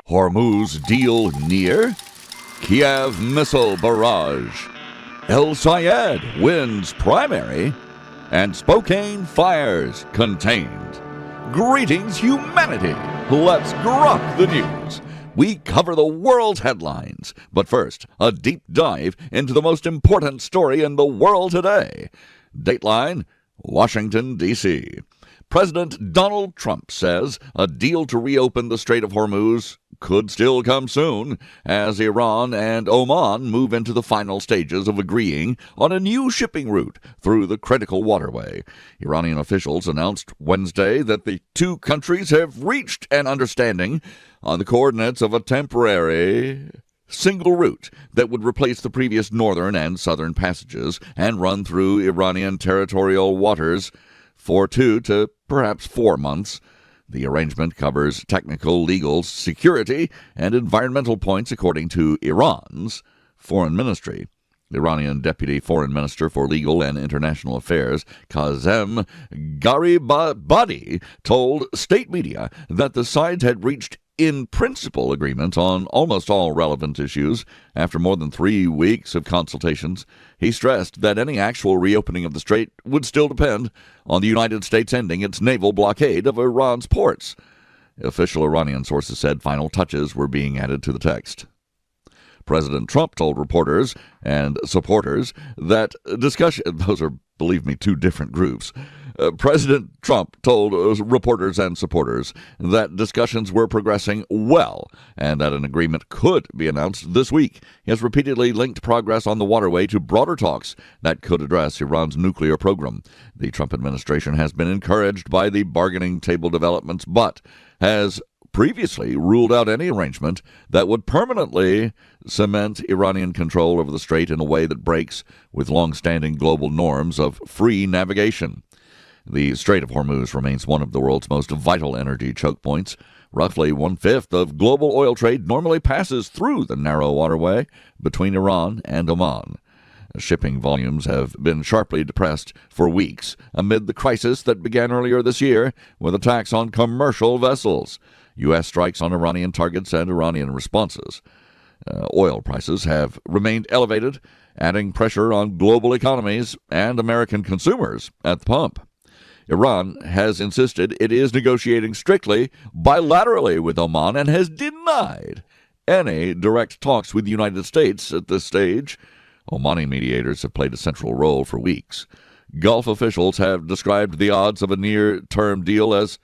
Hormuz deal near? Kyiv Missile Barrage. El Sayed wins primary. And Spokane fires contained. Greetings, humanity. Let's GROK the news. We cover the world's headlines. But first, a deep dive into the most important story in the world today. Dateline, Washington, D.C. President Donald Trump says a deal to reopen the Strait of Hormuz could still come soon as Iran and Oman move into the final stages of agreeing on a new shipping route through the critical waterway. Iranian officials announced Wednesday that the two countries have reached an understanding on the coordinates of a temporary single route that would replace the previous northern and southern passages and run through Iranian territorial waters for 2 to perhaps 4 months. The arrangement covers technical, legal, security, and environmental points according to Iran's foreign ministry. The Iranian Deputy Foreign Minister for Legal and International Affairs, Kazem Gharibabadi, told state media that the sides had reached in-principle agreement on almost all relevant issues after more than 3 weeks of consultations. He stressed that any actual reopening of the strait would still depend on the United States ending its naval blockade of Iran's ports. Official Iranian sources said final touches were being added to the text. President Trump told reporters and supporters that those are, believe me, two different groups. President Trump told reporters and supporters that discussions were progressing well and that an agreement could be announced this week. He has repeatedly linked progress on the waterway to broader talks that could address Iran's nuclear program. The Trump administration has been encouraged by the bargaining table developments, but has previously ruled out any arrangement that would permanently cement Iranian control over the strait in a way that breaks with long-standing global norms of free navigation. The Strait of Hormuz remains one of the world's most vital energy choke points. Roughly 1/5 of global oil trade normally passes through the narrow waterway between Iran and Oman. Shipping volumes have been sharply depressed for weeks amid the crisis that began earlier this year with attacks on commercial vessels, U.S. strikes on Iranian targets, and Iranian responses. Oil prices have remained elevated, adding pressure on global economies and American consumers at the pump. Iran has insisted it is negotiating strictly bilaterally with Oman and has denied any direct talks with the United States at this stage. Omani mediators have played a central role for weeks. Gulf officials have described the odds of a near-term deal as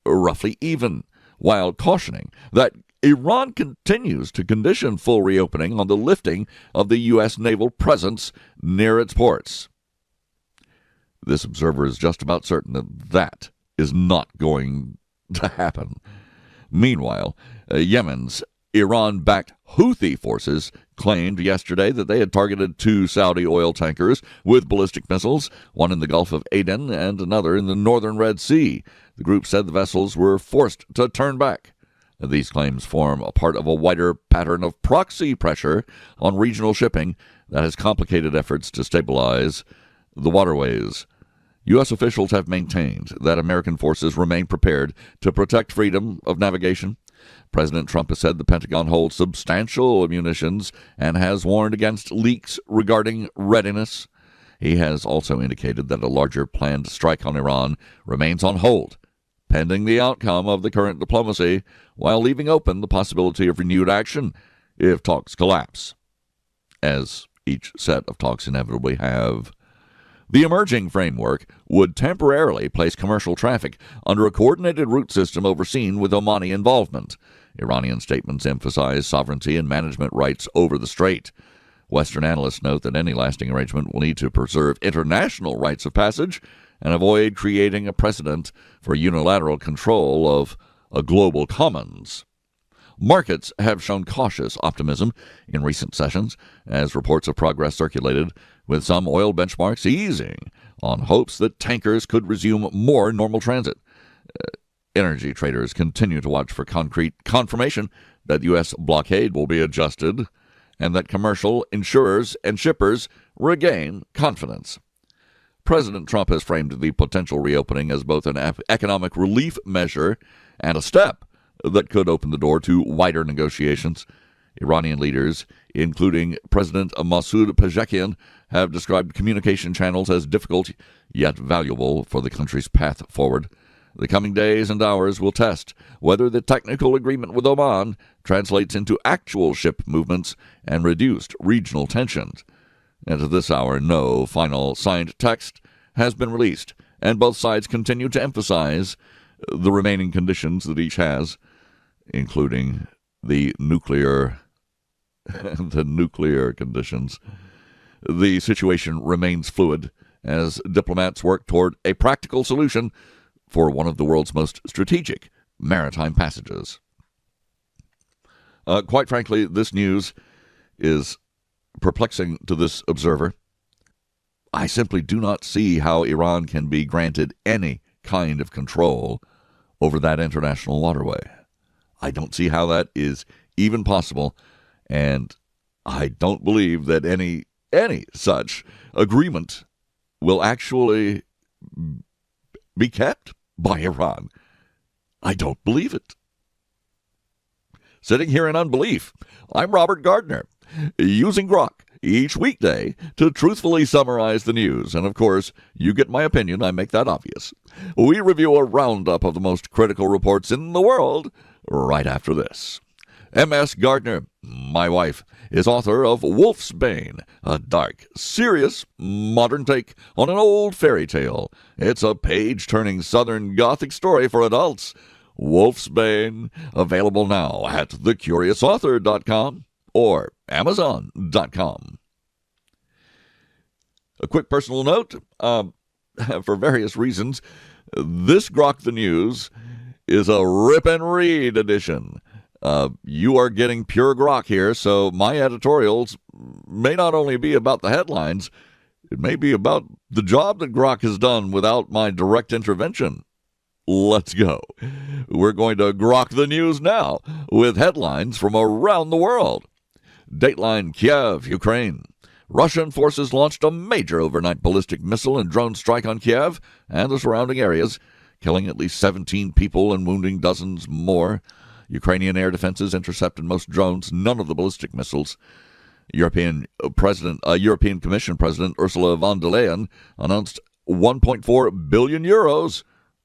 roughly even, while cautioning that Iran continues to condition full reopening on the lifting of the U.S. naval presence near its ports. This observer is just about certain that that is not going to happen. Meanwhile, Yemen's Iran-backed Houthi forces claimed yesterday that they had targeted 2 Saudi oil tankers with ballistic missiles, one in the Gulf of Aden and another in the northern Red Sea. The group said the vessels were forced to turn back. These claims form a part of a wider pattern of proxy pressure on regional shipping that has complicated efforts to stabilize the waterways. U.S. officials have maintained that American forces remain prepared to protect freedom of navigation. President Trump has said the Pentagon holds substantial munitions and has warned against leaks regarding readiness. He has also indicated that a larger planned strike on Iran remains on hold, pending the outcome of the current diplomacy, while leaving open the possibility of renewed action if talks collapse, as each set of talks inevitably have. The emerging framework would temporarily place commercial traffic under a coordinated route system overseen with Omani involvement. Iranian statements emphasize sovereignty and management rights over the strait. Western analysts note that any lasting arrangement will need to preserve international rights of passage and avoid creating a precedent for unilateral control of a global commons. Markets have shown cautious optimism in recent sessions as reports of progress circulated, with some oil benchmarks easing on hopes that tankers could resume more normal transit. Energy traders continue to watch for concrete confirmation that the U.S. blockade will be adjusted and that commercial insurers and shippers regain confidence. President Trump has framed the potential reopening as both an economic relief measure and a step that could open the door to wider negotiations. Iranian leaders, including President Masoud Pezeshkian, have described communication channels as difficult yet valuable for the country's path forward. The coming days and hours will test whether the technical agreement with Oman translates into actual ship movements and reduced regional tensions. And to this hour, no final signed text has been released, and both sides continue to emphasize the remaining conditions that each has, including the nuclear conditions. The situation remains fluid as diplomats work toward a practical solution for one of the world's most strategic maritime passages. Quite frankly, this news is perplexing to this observer. I simply do not see how Iran can be granted any kind of control over that international waterway. I don't see how that is even possible, and I don't believe that any such agreement will actually be kept by Iran. I don't believe it. Sitting here in unbelief, I'm Robert Gardner, using GROK each weekday to truthfully summarize the news. And of course, you get my opinion, I make that obvious. We review a roundup of the most critical reports in the world right after this. M.S. Gardner, my wife, is author of Wolfsbane, a dark, serious, modern take on an old fairy tale. It's a page-turning Southern Gothic story for adults. Wolfsbane, available now at thecuriousauthor.com or amazon.com. A quick personal note, for various reasons, this GROK the News is a rip and read edition. You are getting pure GROK here, so my editorials may not only be about the headlines, it may be about the job that GROK has done without my direct intervention. Let's go. We're going to GROK the News now with headlines from around the world. Dateline Kyiv, Ukraine. Russian forces launched a major overnight ballistic missile and drone strike on Kyiv and the surrounding areas, killing at least 17 people and wounding dozens more. Ukrainian air defenses intercepted most drones, none of the ballistic missiles. European Commission President Ursula von der Leyen announced 1.4 billion euros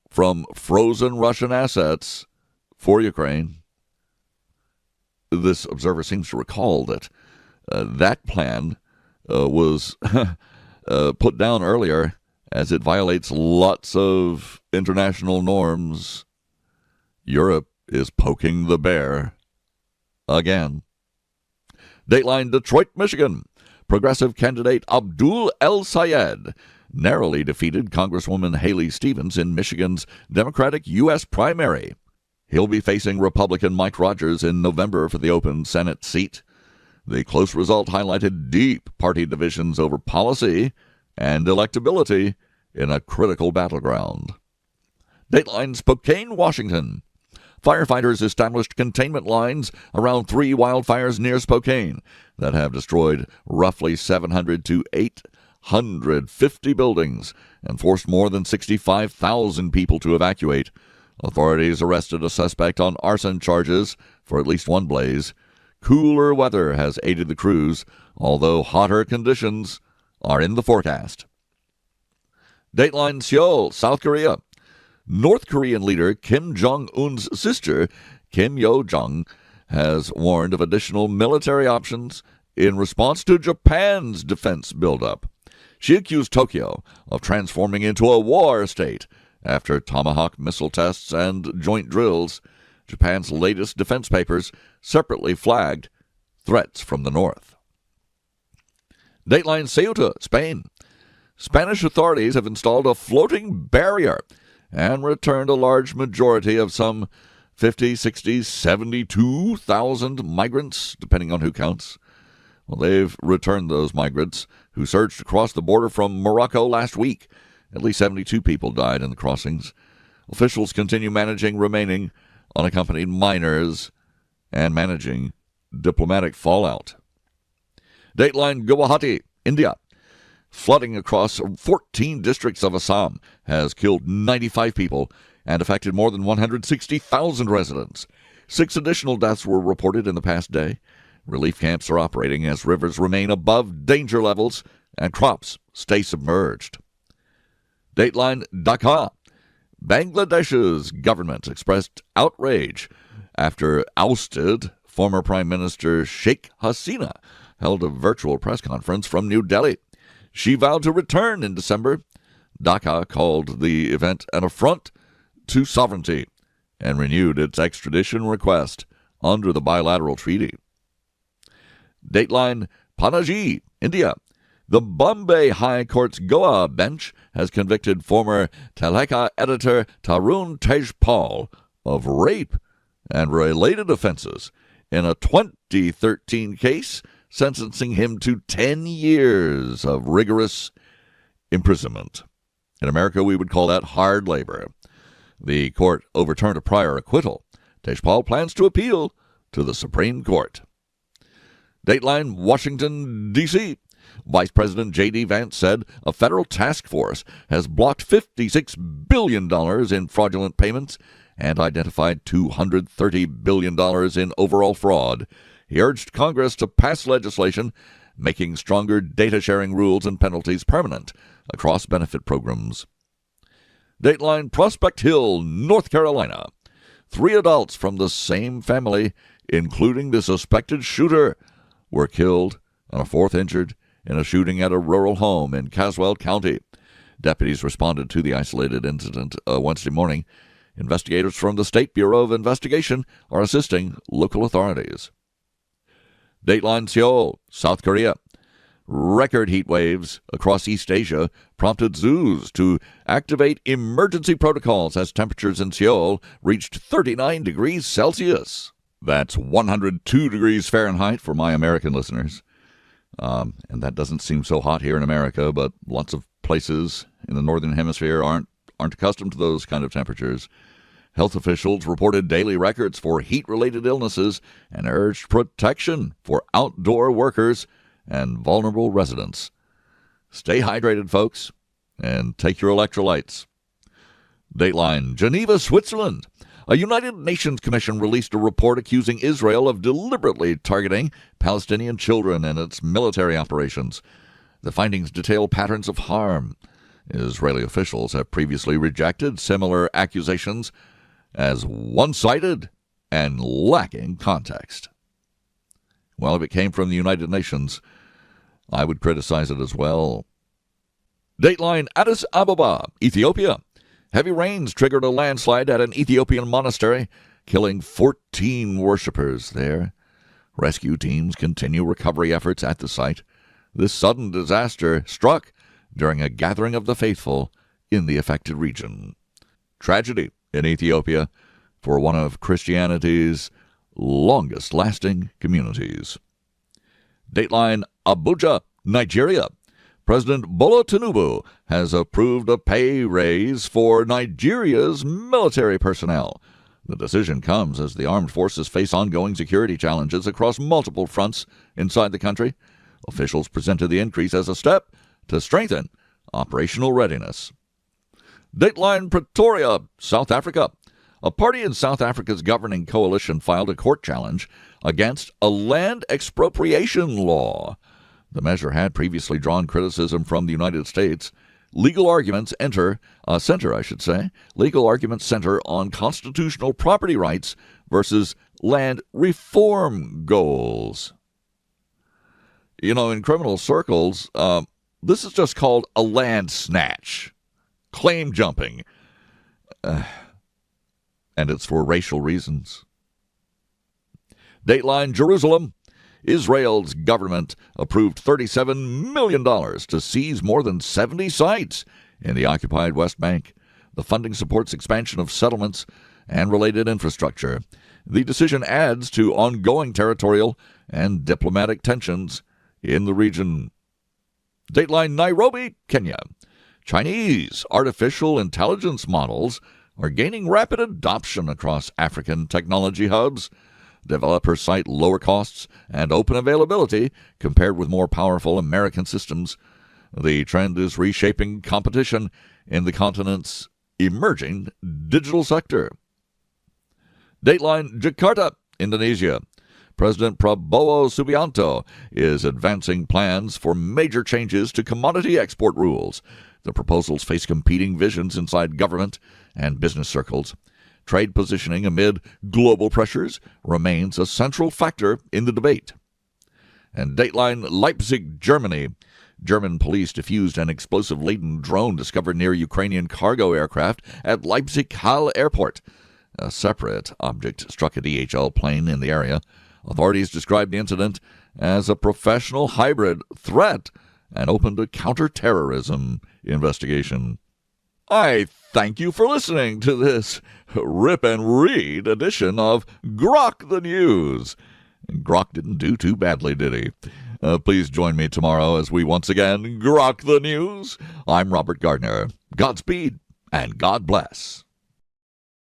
from frozen Russian assets for Ukraine. This observer seems to recall that that plan was put down earlier as it violates lots of international norms. Europe is poking the bear again. Dateline Detroit, Michigan. Progressive candidate Abdul El Sayed narrowly defeated Congresswoman Haley Stevens in Michigan's Democratic U.S. primary. He'll be facing Republican Mike Rogers in November for the open Senate seat. The close result highlighted deep party divisions over policy and electability in a critical battleground. Dateline Spokane, Washington. Firefighters established containment lines around 3 wildfires near Spokane that have destroyed roughly 700 to 850 buildings and forced more than 65,000 people to evacuate. Authorities arrested a suspect on arson charges for at least one blaze. Cooler weather has aided the crews, although hotter conditions are in the forecast. Dateline Seoul, South Korea. North Korean leader Kim Jong-un's sister, Kim Yo-jong, has warned of additional military options in response to Japan's defense buildup. She accused Tokyo of transforming into a war state after Tomahawk missile tests and joint drills. Japan's latest defense papers separately flagged threats from the north. Dateline Ceuta, Spain. Spanish authorities have installed a floating barrier and returned a large majority of some 50, 60, 72,000 migrants, depending on who counts. Well, they've returned those migrants who surged across the border from Morocco last week. At least 72 people died in the crossings. Officials continue managing remaining unaccompanied minors and managing diplomatic fallout. Dateline Guwahati, India. Flooding across 14 districts of Assam has killed 95 people and affected more than 160,000 residents. 6 additional deaths were reported in the past day. Relief camps are operating as rivers remain above danger levels and crops stay submerged. Dateline Dhaka. Bangladesh's government expressed outrage after ousted former Prime Minister Sheikh Hasina held a virtual press conference from New Delhi. She vowed to return in December. Dhaka called the event an affront to sovereignty and renewed its extradition request under the bilateral treaty. Dateline Panaji, India. The Bombay High Court's Goa bench has convicted former Teleka editor Tarun Tejpal of rape and related offenses in a 2013 case, sentencing him to 10 years of rigorous imprisonment. In America, we would call that hard labor. The court overturned a prior acquittal. Tejpal plans to appeal to the Supreme Court. Dateline Washington, D.C. Vice President J.D. Vance said a federal task force has blocked $56 billion in fraudulent payments and identified $230 billion in overall fraud. He urged Congress to pass legislation making stronger data-sharing rules and penalties permanent across benefit programs. Dateline Prospect Hill, North Carolina. 3 adults from the same family, including the suspected shooter, were killed and a 4th injured in a shooting at a rural home in Caswell County. Deputies responded to the isolated incident Wednesday morning. Investigators from the State Bureau of Investigation are assisting local authorities. Dateline Seoul, South Korea. Record heat waves across East Asia prompted zoos to activate emergency protocols as temperatures in Seoul reached 39 degrees Celsius. That's 102 degrees Fahrenheit for my American listeners. And that doesn't seem so hot here in America, but lots of places in the Northern Hemisphere aren't accustomed to those kind of temperatures. Health officials reported daily records for heat-related illnesses and urged protection for outdoor workers and vulnerable residents. Stay hydrated, folks, and take your electrolytes. Dateline Geneva, Switzerland. A United Nations Commission released a report accusing Israel of deliberately targeting Palestinian children in its military operations. The findings detail patterns of harm. Israeli officials have previously rejected similar accusations as one-sided and lacking context. Well, if it came from the United Nations, I would criticize it as well. Dateline Addis Ababa, Ethiopia. Heavy rains triggered a landslide at an Ethiopian monastery, killing 14 worshippers there. Rescue teams continue recovery efforts at the site. This sudden disaster struck during a gathering of the faithful in the affected region. Tragedy in Ethiopia for one of Christianity's longest-lasting communities. Dateline Abuja, Nigeria. President Bola Tinubu has approved a pay raise for Nigeria's military personnel. The decision comes as the armed forces face ongoing security challenges across multiple fronts inside the country. Officials presented the increase as a step to strengthen operational readiness. Dateline Pretoria, South Africa. A party in South Africa's governing coalition filed a court challenge against a land expropriation law. The measure had previously drawn criticism from the United States. Legal arguments center on constitutional property rights versus land reform goals. You know, in criminal circles, this is just called a land snatch, claim jumping, and it's for racial reasons. Dateline Jerusalem. Israel's government approved $37 million to seize more than 70 sites in the occupied West Bank. The funding supports expansion of settlements and related infrastructure. The decision adds to ongoing territorial and diplomatic tensions in the region. Dateline Nairobi, Kenya. Chinese artificial intelligence models are gaining rapid adoption across African technology hubs. Developers cite lower costs and open availability compared with more powerful American systems. The trend is reshaping competition in the continent's emerging digital sector. Dateline Jakarta, Indonesia. President Prabowo Subianto is advancing plans for major changes to commodity export rules. The proposals face competing visions inside government and business circles. Trade positioning amid global pressures remains a central factor in the debate. And Dateline Leipzig, Germany. German police defused an explosive-laden drone discovered near Ukrainian cargo aircraft at Leipzig-Halle Airport. A separate object struck a DHL plane in the area. Authorities described the incident as a professional hybrid threat and opened a counterterrorism investigation. I thank you for listening to this rip and read edition of GROK the News. GROK didn't do too badly, did he? Please join me tomorrow as we once again GROK the News. I'm Robert Gardner. Godspeed and God bless.